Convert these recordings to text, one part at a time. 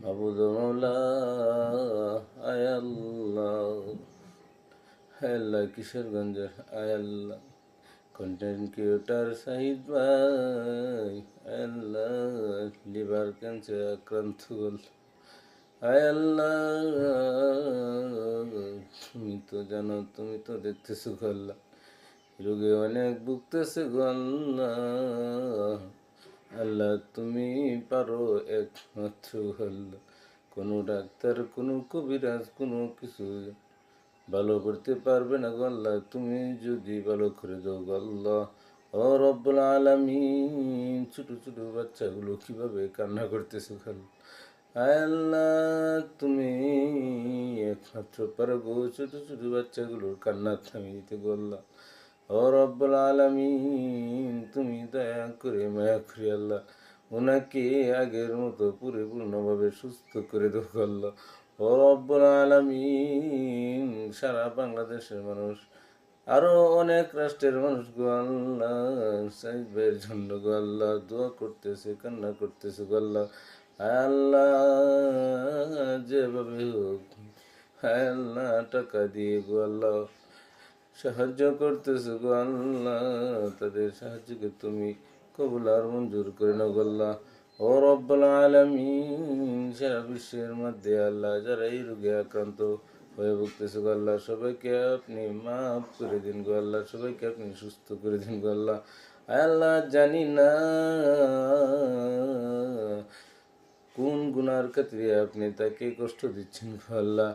মাবুদ মৌলা আয় আল্লাহ, হায় আল্লাহ কিশোরগঞ্জের আয় আল্লাহ কন্টেন্ট ক্রিয়েটার শাহিদ ভাই, আয় আল্লাহ লিভার ক্যান্সার আক্রান্ত হল, আয় আল্লাহ তুমি তো জানো, তুমি তো দেখতেছো গো আল্লাহ, রোগে অনেক ভুগতেছে গো আল্লাহ। আল্লাহ তুমি পারো একমাত্র আল্লাহ, কোনো ডাক্তার কোনো কবিরাজ কোনো কিছু ভালো করতে পারবে না গো আল্লাহ, তুমি যদি ভালো করে দাও গো আল্লাহ। ও রব্বুল আলামিন, ছোট ছোট বাচ্চাগুলো কিভাবে কান্না করতেছে খালি, আয় আল্লাহ তুমি একমাত্র পারো গো ছোট ছোট বাচ্চাগুলোর কান্না থামিয়ে দিতে গো আল্লাহ। ও রব্বুল আলামিন, তুমি দয়া করে মায়া করে আল্লাহ ওনাকে আগের মতো পরিপূর্ণভাবে সুস্থ করে দাও আল্লাহ। ও রব্বুল আলামিন, সারা বাংলাদেশের মানুষ আরো অনেক রাষ্ট্রের মানুষ গো আল্লাহ সাইদ ভাইয়ের জন্য গো আল্লাহ দোয়া করতেছে, কান্না করতেছে গো আল্লাহ। আল্লাহ যেভাবে হোক আল্লাহ টাকা দিয়ে গো আল্লাহ সাহায্য করতেছে গো আল্লাহ, তাদের সাহায্যকে তুমি কবুল আর মঞ্জুর করে নাও গো আল্লাহ। ও রব্বুল আলামিন, সারা বিশ্বের মধ্যে আল্লাহ যারা এই রোগে আক্রান্ত হয়ে ভুগতেছে গো আল্লাহ, সবাইকে আপনি মাফ করে দিন গো আল্লাহ, সবাইকে আপনি সুস্থ করে দিন গো আল্লাহ। আল্লাহ জানি না কোন গুনার খাতিরে আপনি তাকে কষ্ট দিচ্ছেন গো আল্লাহ।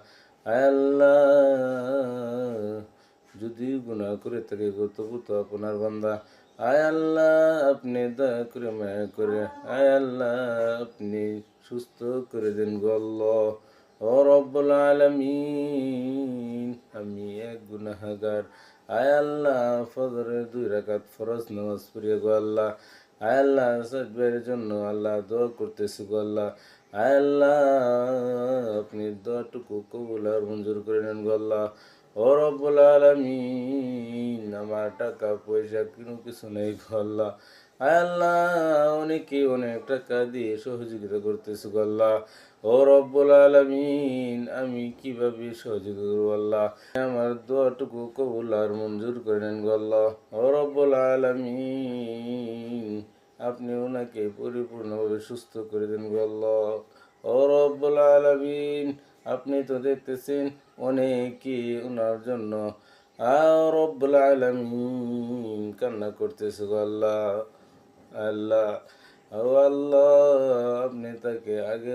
আল্লাহ যদি গুনাহ করে থাকে গো, তবু তো আপনার বান্দা, আয় আল্লাহ আপনি দয়া করে মায়া করে আয় আল্লাহ আপনি সুস্থ করে দেন গো আল্লাহ। ও রব্বুল আলামিন, আমি এক গুনাহগার, আয় আল্লাহ ফজরের 2 রাকাত ফরজ নামাজ পড়িয়া গো আল্লাহ, আয় আল্লাহ সাজবের জন্য আল্লাহ দোয়া করতেছি গো আল্লাহ। আয় আল্লাহ আপনি দোয়াটুকু কবুল আর মঞ্জুর করে নেন গো আল্লাহ। ও রব্বুল আলামিন, আমার টাকা পয়সা কোনো কিছু নেই গো আল্লাহ। আয় আল্লাহ অনেকে অনেক টাকা দিয়ে সহযোগিতা করতেছে গো আল্লাহ। ও রব্বুল আলামিন, আমি কিভাবে সহযোগিতা করবো আল্লাহ, আমার দোয়াটুকু কবুল আর মঞ্জুর করে নেন গো আল্লাহ। ও রব্বুল আলামিন, আপনি ওনাকে পরিপূর্ণভাবে সুস্থ করে দেন গো আল্লাহ। ও রব্বুল আলামিন, আপনি তো দেখতেছেন অনেকে ওনার জন্য রব্বুল আলামিন কান্না করতেছে গো আল্লাহ। আল্লাহ ও আল্লাহ, আপনি তাকে আগে